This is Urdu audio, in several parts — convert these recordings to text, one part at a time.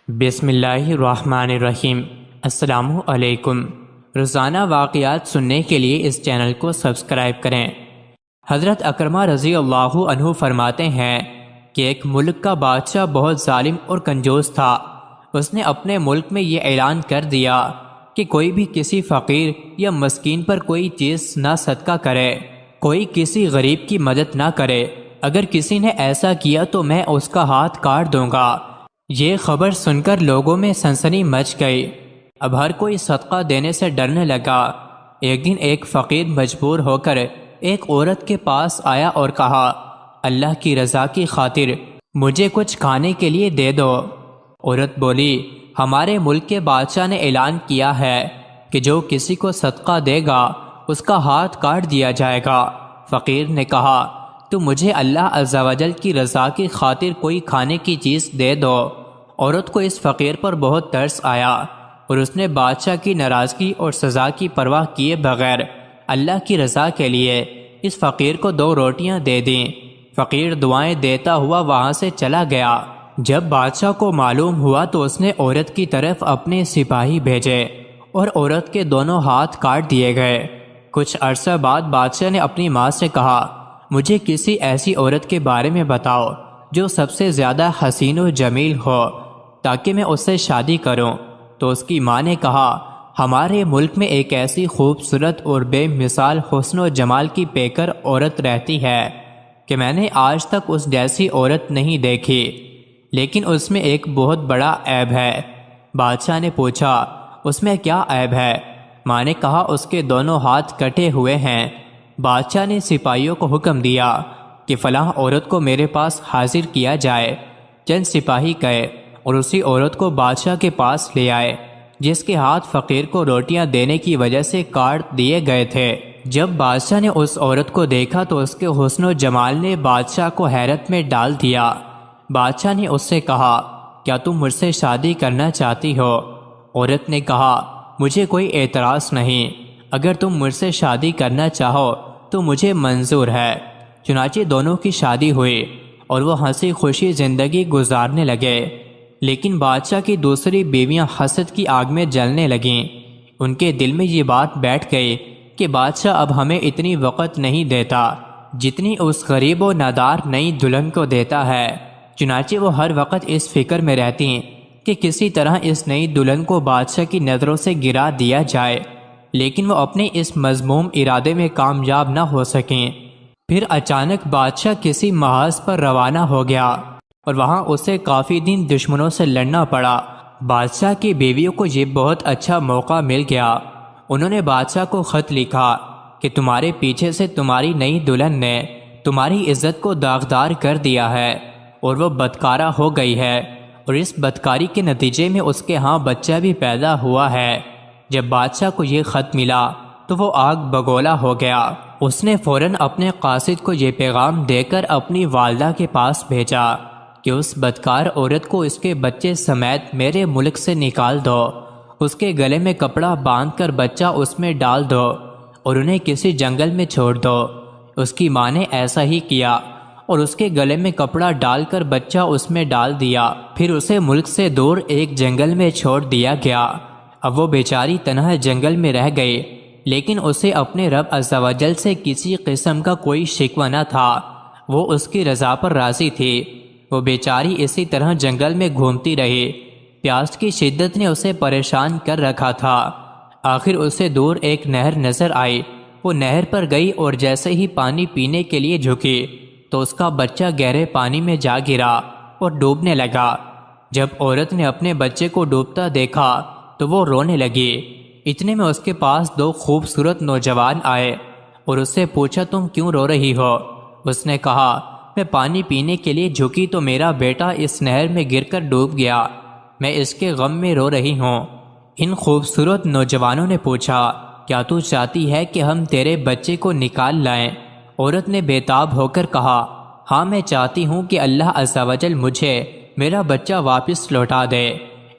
بسم اللہ الرحمن الرحیم۔ السلام علیکم۔ روزانہ واقعات سننے کے لیے اس چینل کو سبسکرائب کریں۔ حضرت اکرمہ رضی اللہ عنہ فرماتے ہیں کہ ایک ملک کا بادشاہ بہت ظالم اور کنجوس تھا۔ اس نے اپنے ملک میں یہ اعلان کر دیا کہ کوئی بھی کسی فقیر یا مسکین پر کوئی چیز نہ صدقہ کرے، کوئی کسی غریب کی مدد نہ کرے۔ اگر کسی نے ایسا کیا تو میں اس کا ہاتھ کاٹ دوں گا۔ یہ خبر سن کر لوگوں میں سنسنی مچ گئی۔ اب ہر کوئی صدقہ دینے سے ڈرنے لگا۔ ایک دن ایک فقیر مجبور ہو کر ایک عورت کے پاس آیا اور کہا، اللہ کی رضا کی خاطر مجھے کچھ کھانے کے لیے دے دو۔ عورت بولی، ہمارے ملک کے بادشاہ نے اعلان کیا ہے کہ جو کسی کو صدقہ دے گا اس کا ہاتھ کاٹ دیا جائے گا۔ فقیر نے کہا، تو مجھے اللہ عز و جل کی رضا کی خاطر کوئی کھانے کی چیز دے دو۔ عورت کو اس فقیر پر بہت ترس آیا اور اس نے بادشاہ کی ناراضگی اور سزا کی پرواہ کیے بغیر اللہ کی رضا کے لیے اس فقیر کو 2 روٹیاں دے دیں۔ فقیر دعائیں دیتا ہوا وہاں سے چلا گیا۔ جب بادشاہ کو معلوم ہوا تو اس نے عورت کی طرف اپنے سپاہی بھیجے اور عورت کے دونوں ہاتھ کاٹ دیے گئے۔ کچھ عرصہ بعد بادشاہ نے اپنی ماں سے کہا، مجھے کسی ایسی عورت کے بارے میں بتاؤ جو سب سے زیادہ حسین و جمیل ہو تاکہ میں اس سے شادی کروں۔ تو اس کی ماں نے کہا، ہمارے ملک میں ایک ایسی خوبصورت اور بے مثال حسن و جمال کی پیکر عورت رہتی ہے کہ میں نے آج تک اس جیسی عورت نہیں دیکھی، لیکن اس میں ایک بہت بڑا عیب ہے۔ بادشاہ نے پوچھا، اس میں کیا عیب ہے؟ ماں نے کہا، اس کے دونوں ہاتھ کٹے ہوئے ہیں۔ بادشاہ نے سپاہیوں کو حکم دیا کہ فلاں عورت کو میرے پاس حاضر کیا جائے۔ چند سپاہی گئے اور اسی عورت کو بادشاہ کے پاس لے آئے جس کے ہاتھ فقیر کو روٹیاں دینے کی وجہ سے کاٹ دیے گئے تھے۔ جب بادشاہ نے اس عورت کو دیکھا تو اس کے حسن و جمال نے بادشاہ کو حیرت میں ڈال دیا۔ بادشاہ نے اس سے کہا، کیا تم مجھ سے شادی کرنا چاہتی ہو؟ عورت نے کہا، مجھے کوئی اعتراض نہیں، اگر تم مجھ سے شادی کرنا چاہو تو مجھے منظور ہے۔ چنانچہ دونوں کی شادی ہوئی اور وہ ہنسی خوشی زندگی گزارنے لگے۔ لیکن بادشاہ کی دوسری بیویاں حسد کی آگ میں جلنے لگیں۔ ان کے دل میں یہ بات بیٹھ گئی کہ بادشاہ اب ہمیں اتنی وقت نہیں دیتا جتنی اس غریب و نادار نئی دلہن کو دیتا ہے۔ چنانچہ وہ ہر وقت اس فکر میں رہتی کہ کسی طرح اس نئی دلہن کو بادشاہ کی نظروں سے گرا دیا جائے، لیکن وہ اپنے اس مذموم ارادے میں کامیاب نہ ہو سکیں۔ پھر اچانک بادشاہ کسی محاذ پر روانہ ہو گیا اور وہاں اسے کافی دن دشمنوں سے لڑنا پڑا۔ بادشاہ کی بیویوں کو یہ بہت اچھا موقع مل گیا۔ انہوں نے بادشاہ کو خط لکھا کہ تمہارے پیچھے سے تمہاری نئی دلہن نے تمہاری عزت کو داغدار کر دیا ہے اور وہ بدکارہ ہو گئی ہے، اور اس بدکاری کے نتیجے میں اس کے ہاں بچہ بھی پیدا ہوا ہے۔ جب بادشاہ کو یہ خط ملا تو وہ آگ بگولا ہو گیا۔ اس نے فوراً اپنے قاصد کو یہ پیغام دے کر اپنی والدہ کے پاس بھیجا کہ اس بدکار عورت کو اس کے بچے سمیت میرے ملک سے نکال دو، اس کے گلے میں کپڑا باندھ کر بچہ اس میں ڈال دو اور انہیں کسی جنگل میں چھوڑ دو۔ اس کی ماں نے ایسا ہی کیا اور اس کے گلے میں کپڑا ڈال کر بچہ اس میں ڈال دیا۔ پھر اسے ملک سے دور ایک جنگل میں چھوڑ دیا گیا۔ اب وہ بیچاری تنہا جنگل میں رہ گئی، لیکن اسے اپنے رب عز و جل سے کسی قسم کا کوئی شکوہ نہ تھا۔ وہ اس کی رضا پر راضی تھی۔ وہ بیچاری اسی طرح جنگل میں گھومتی رہی۔ پیاس کی شدت نے اسے پریشان کر رکھا تھا۔ آخر اسے دور ایک نہر نظر آئی۔ وہ نہر پر گئی اور جیسے ہی پانی پینے کے لیے جھکی تو اس کا بچہ گہرے پانی میں جا گرا اور ڈوبنے لگا۔ جب عورت نے اپنے بچے کو ڈوبتا دیکھا تو وہ رونے لگی۔ اتنے میں اس کے پاس 2 خوبصورت نوجوان آئے اور اس سے پوچھا، تم کیوں رو رہی ہو؟ اس نے کہا، میں پانی پینے کے لیے جھکی تو میرا بیٹا اس نہر میں گر کر ڈوب گیا، میں اس کے غم میں رو رہی ہوں۔ ان خوبصورت نوجوانوں نے پوچھا، کیا تو چاہتی ہے کہ ہم تیرے بچے کو نکال لائیں؟ عورت نے بے تاب ہو کر کہا، ہاں میں چاہتی ہوں کہ اللہ عز و جل مجھے میرا بچہ واپس لوٹا دے۔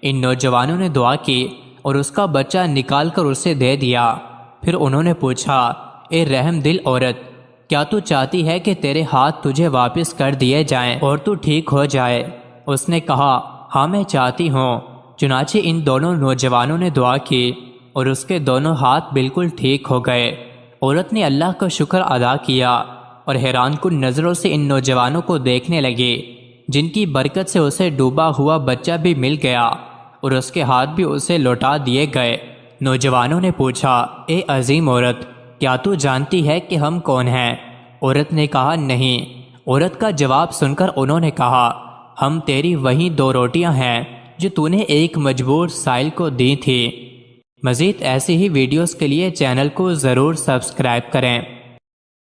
ان نوجوانوں نے دعا کی اور اس کا بچہ نکال کر اسے دے دیا۔ پھر انہوں نے پوچھا، اے رحم دل عورت، کیا تو چاہتی ہے کہ تیرے ہاتھ تجھے واپس کر دیے جائیں اور تو ٹھیک ہو جائے؟ اس نے کہا، ہاں میں چاہتی ہوں۔ چنانچہ ان دونوں نوجوانوں نے دعا کی اور اس کے دونوں ہاتھ بالکل ٹھیک ہو گئے۔ عورت نے اللہ کا شکر ادا کیا اور حیران کن نظروں سے ان نوجوانوں کو دیکھنے لگی، جن کی برکت سے اسے ڈوبا ہوا بچہ بھی مل گیا اور اس کے ہاتھ بھی اسے لوٹا دیے گئے۔ نوجوانوں نے پوچھا، اے عظیم عورت، کیا تو جانتی ہے کہ ہم کون ہیں؟ عورت نے کہا، نہیں۔ عورت کا جواب سن کر انہوں نے کہا، ہم تیری وہی 2 روٹیاں ہیں جو تو نے ایک مجبور سائل کو دی تھی۔ مزید ایسی ہی ویڈیوز کے لیے چینل کو ضرور سبسکرائب کریں۔